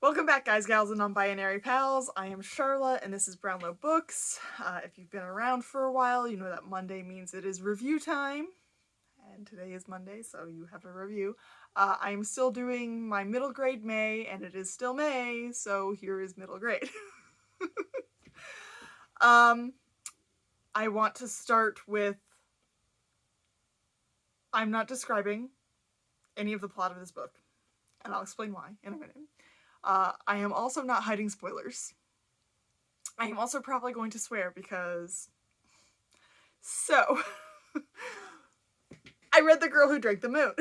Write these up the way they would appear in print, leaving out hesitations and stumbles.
Welcome back, guys, gals, and non-binary pals. I am Charlotte, and this is Brownlow Books. If you've been around for a while, you know that Monday means it is review time. And today is Monday, so you have a review. I am still doing my middle grade May, and it is still May, so here is middle grade. I want to start with... I'm not describing any of the plot of this book, and I'll explain why in a minute. I am also not hiding spoilers. I am also probably going to swear because... So, I read The Girl Who Drank the Moon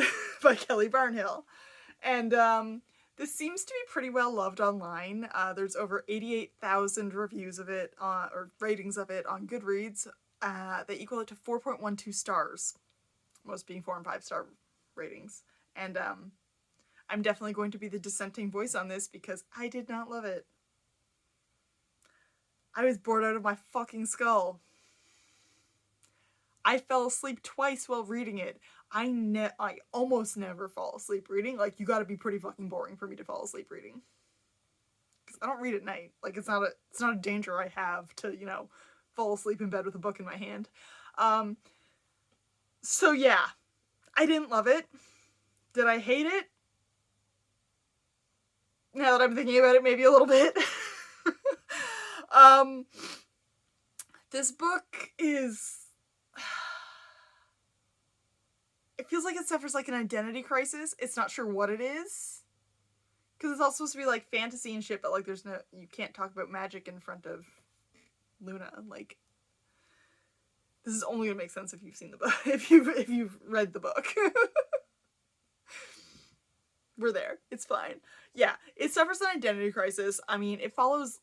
by Kelly Barnhill. And this seems to be pretty well loved online. There's over 88,000 reviews of it, or ratings of it on Goodreads. They equal it to 4.12 stars. Most being 4 and 5 star ratings. And I'm definitely going to be the dissenting voice on this because I did not love it. I was bored out of my fucking skull. I fell asleep twice while reading it. I almost never fall asleep reading. Like, you gotta be pretty fucking boring for me to fall asleep reading. Because I don't read at night. Like, it's not a danger I have to, fall asleep in bed with a book in my hand. So yeah, I didn't love it. Did I hate it? Now that I'm thinking about it, maybe a little bit. This book is... It feels like it suffers like an identity crisis. It's not sure what it is. Because it's all supposed to be like fantasy and shit, but like you can't talk about magic in front of Luna. Like, this is only gonna make sense if you've seen the book, if you've read the book. We're there. It's fine. Yeah, it suffers an identity crisis. I mean, it follows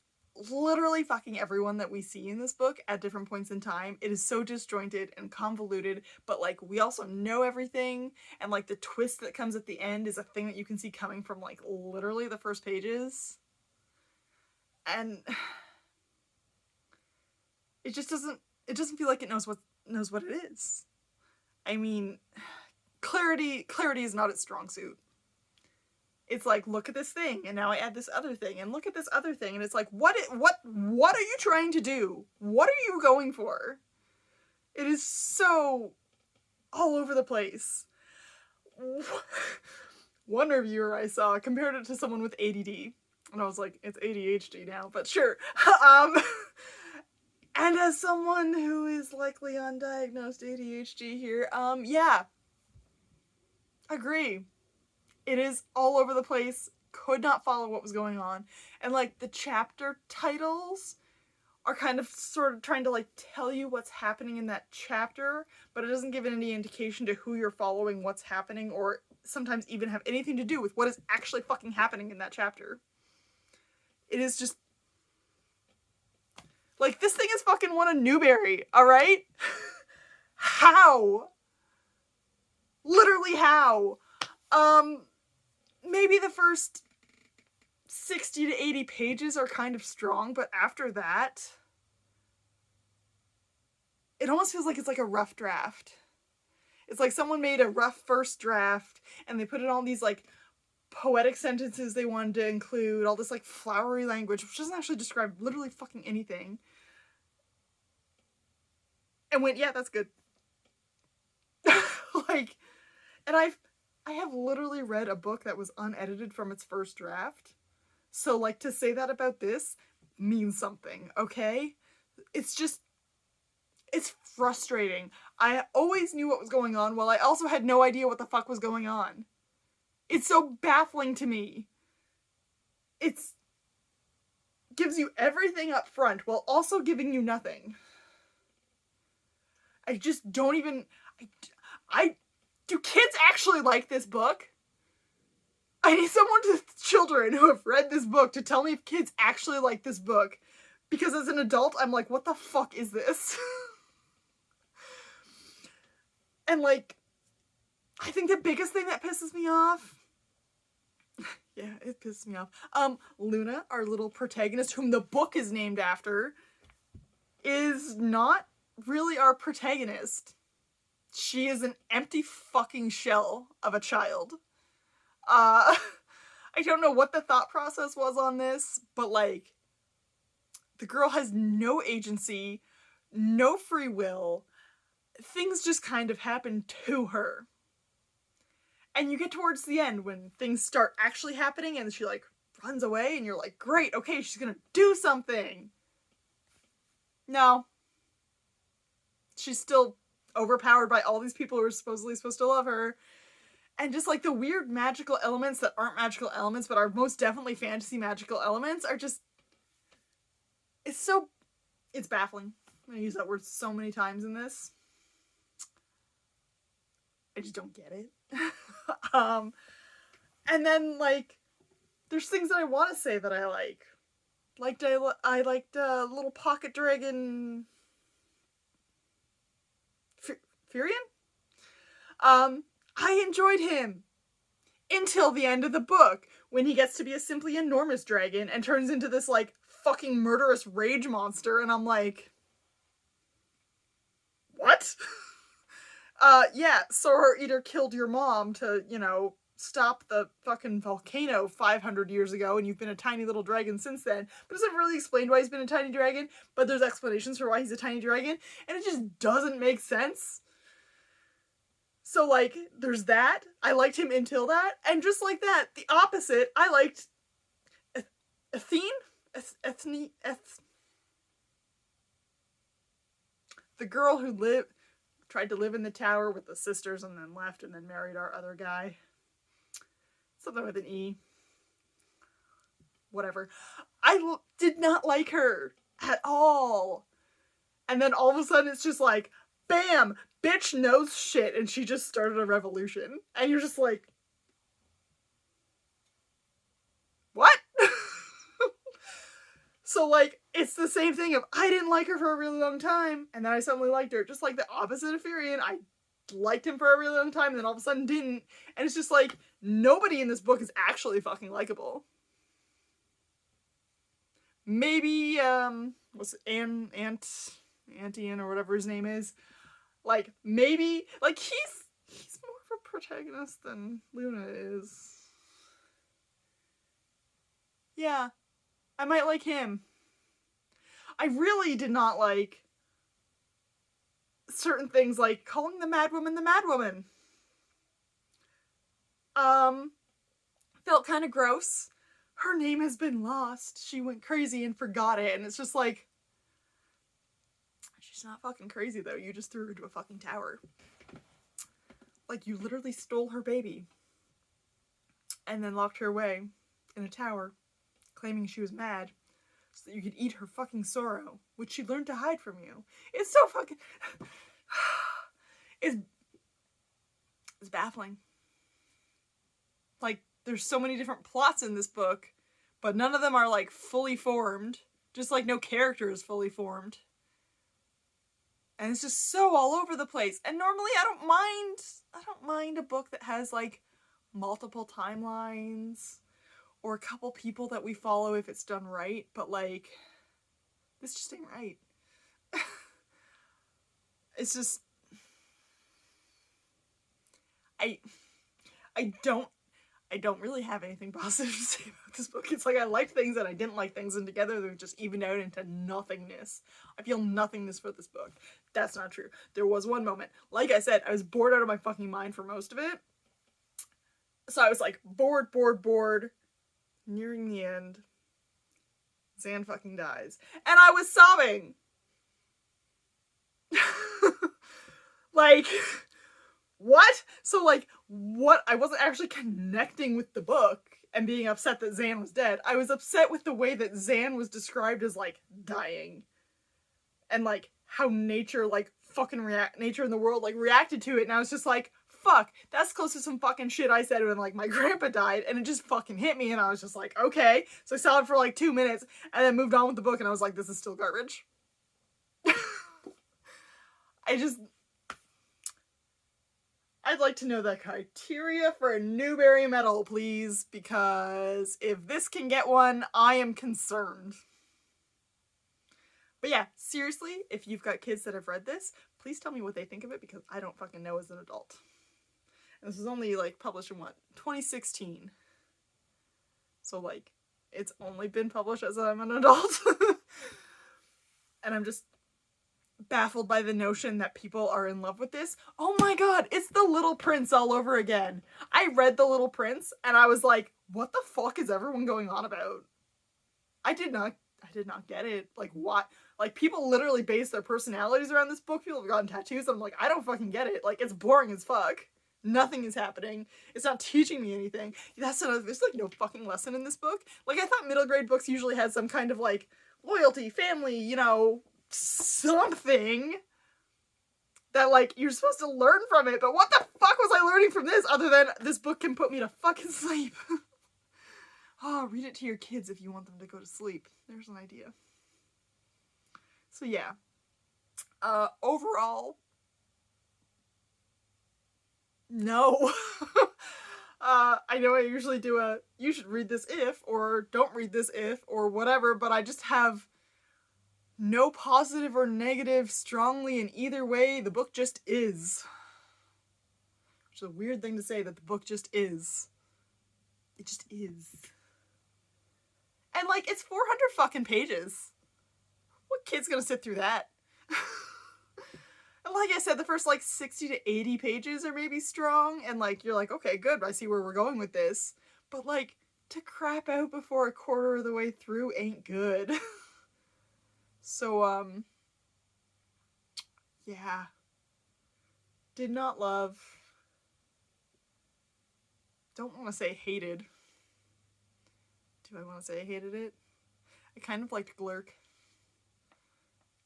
literally fucking everyone that we see in this book at different points in time. It is so disjointed and convoluted, but like we also know everything, and like the twist that comes at the end is a thing that you can see coming from like literally the first pages. And it just doesn't feel like it knows what it is. I mean, clarity is not its strong suit. It's like, look at this thing, and now I add this other thing, and look at this other thing, and it's like, what are you trying to do? What are you going for? It is so all over the place. One reviewer I saw compared it to someone with ADD, and I was like, it's ADHD now, but sure. And as someone who is likely undiagnosed ADHD here, yeah, agree. It is all over the place, could not follow what was going on. And like the chapter titles are kind of sort of trying to like tell you what's happening in that chapter, but it doesn't give any indication to who you're following, what's happening, or sometimes even have anything to do with what is actually fucking happening in that chapter. It is just... Like, this thing is fucking won a Newbery, alright? How? Literally how? Maybe the first 60 to 80 pages are kind of strong, but after that, it almost feels like it's like a rough draft. It's like someone made a rough first draft, and they put in all these, like, poetic sentences they wanted to include, all this, like, flowery language, which doesn't actually describe literally fucking anything. And went, yeah, that's good. Like, and I have literally read a book that was unedited from its first draft. So, like, to say that about this means something, okay? It's just... It's frustrating. I always knew what was going on, while I also had no idea what the fuck was going on. It's so baffling to me. It's... gives you everything up front, while also giving you nothing. I just don't even... Do kids actually like this book? I need someone children who have read this book to tell me if kids actually like this book. Because as an adult, I'm like, what the fuck is this? And like, I think the biggest thing that pisses me off... yeah, it pisses me off. Luna, our little protagonist, whom the book is named after, is not really our protagonist. She is an empty fucking shell of a child. I don't know what the thought process was on this, but like, the girl has no agency, no free will. Things just kind of happen to her. And you get towards the end when things start actually happening and she like runs away and you're like, great, okay, she's gonna do something. No. She's still overpowered by all these people who are supposedly supposed to love her. And just like the weird magical elements that aren't magical elements but are most definitely fantasy magical elements are just... It's baffling. I'm gonna use that word so many times in this. I just don't get it. And then like, there's things that I want to say that I like. I liked little pocket dragon Furion? I enjoyed him until the end of the book when he gets to be a simply enormous dragon and turns into this like fucking murderous rage monster, and I'm like, what? Yeah, Soror Eater killed your mom to, you know, stop the fucking volcano 500 years ago, and you've been a tiny little dragon since then. But it's never really explained why he's been a tiny dragon, but there's explanations for why he's a tiny dragon, and it just doesn't make sense. So, like, there's that. I liked him until that, and just like that, the opposite, I liked Athene? The girl who tried to live in the tower with the sisters and then left and then married our other guy. Something with an E. Whatever. I did not like her at all. And then all of a sudden it's just like, bam! Bitch knows shit and she just started a revolution. And you're just like, what? So, like, it's the same thing of, I didn't like her for a really long time, and then I suddenly liked her. Just like the opposite of Furion, I liked him for a really long time, and then all of a sudden didn't. And it's just like, nobody in this book is actually fucking likable. Maybe, what's Antian or whatever his name is. Like, maybe, like, he's more of a protagonist than Luna is. Yeah. I might like him. I really did not like certain things like calling the Madwoman the Madwoman. Felt kind of gross. Her name has been lost. She went crazy and forgot it, and it's just like, she's not fucking crazy though. You just threw her to a fucking tower. Like, you literally stole her baby and then locked her away in a tower, claiming she was mad so that you could eat her fucking sorrow, which she learned to hide from you. It's so fucking... it's baffling. Like, there's so many different plots in this book, but none of them are, like, fully formed. Just like no character is fully formed. And it's just so all over the place. And normally I don't mind a book that has, like, multiple timelines or a couple people that we follow if it's done right, but like, this just ain't right. It's just, I don't really have anything positive to say about this book. It's like I liked things and I didn't like things, and together they've just evened out into nothingness. I feel nothingness for this book. That's not true. There was one moment, like I said, I was bored out of my fucking mind for most of it. So I was like, bored. Nearing the end, Zan fucking dies. And I was sobbing! Like, what? So, like, what? I wasn't actually connecting with the book and being upset that Zan was dead. I was upset with the way that Zan was described as, like, dying. And, like, how nature, like, fucking nature in the world, like, reacted to it. And I was just like, fuck, that's close to some fucking shit I said when, like, my grandpa died, and it just fucking hit me, and I was just like, okay. So I saw it for, like, 2 minutes, and then moved on with the book, and I was like, this is still garbage. I'd like to know the criteria for a Newbery medal, please, because if this can get one, I am concerned. But yeah, seriously, if you've got kids that have read this, please tell me what they think of it, because I don't fucking know as an adult. And this was only, like, published in, what, 2016? So, like, it's only been published as I'm an adult. And I'm just baffled by the notion that people are in love with this. Oh my god, it's The Little Prince all over again. I read The Little Prince and I was like, what the fuck is everyone going on about? I did not get it. Like, what? Like, people literally base their personalities around this book. People have gotten tattoos. I'm like, I don't fucking get it. Like, it's boring as fuck. Nothing is happening. It's not teaching me anything. There's like no fucking lesson in this book. Like, I thought middle grade books usually had some kind of like loyalty, family, you know, something that like you're supposed to learn from it. But what the fuck was I learning from this other than this book can put me to fucking sleep? Oh, read it to your kids if you want them to go to sleep. There's an idea. So yeah. Overall, no. I know I usually do a you should read this if, or don't read this if, or whatever, but I just have no positive or negative strongly in either way. The book just is. Which is a weird thing to say, that the book just is. It just is. And like, it's 400 fucking pages. What kid's gonna sit through that? And like I said, the first like 60 to 80 pages are maybe strong, and like you're like, okay, good, I see where we're going with this. But like, to crap out before a quarter of the way through ain't good. So, yeah. Did not love. Don't want to say hated. Do I want to say I hated it? I kind of liked Glurk.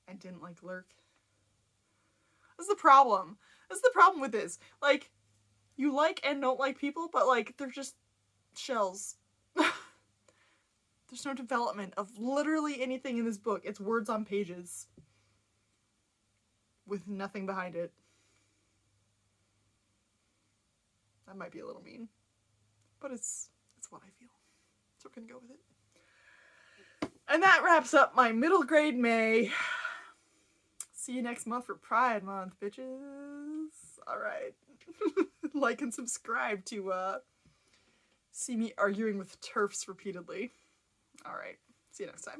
I didn't like Lurk. That's the problem. That's the problem with this. Like, you like and don't like people, but like, they're just shells. There's no development of literally anything in this book. It's words on pages. With nothing behind it. That might be a little mean. But it's what I feel. So we're gonna go with it. And that wraps up my middle grade May. See you next month for Pride Month, bitches. Alright. Like and subscribe to see me arguing with TERFs repeatedly. Alright. See you next time.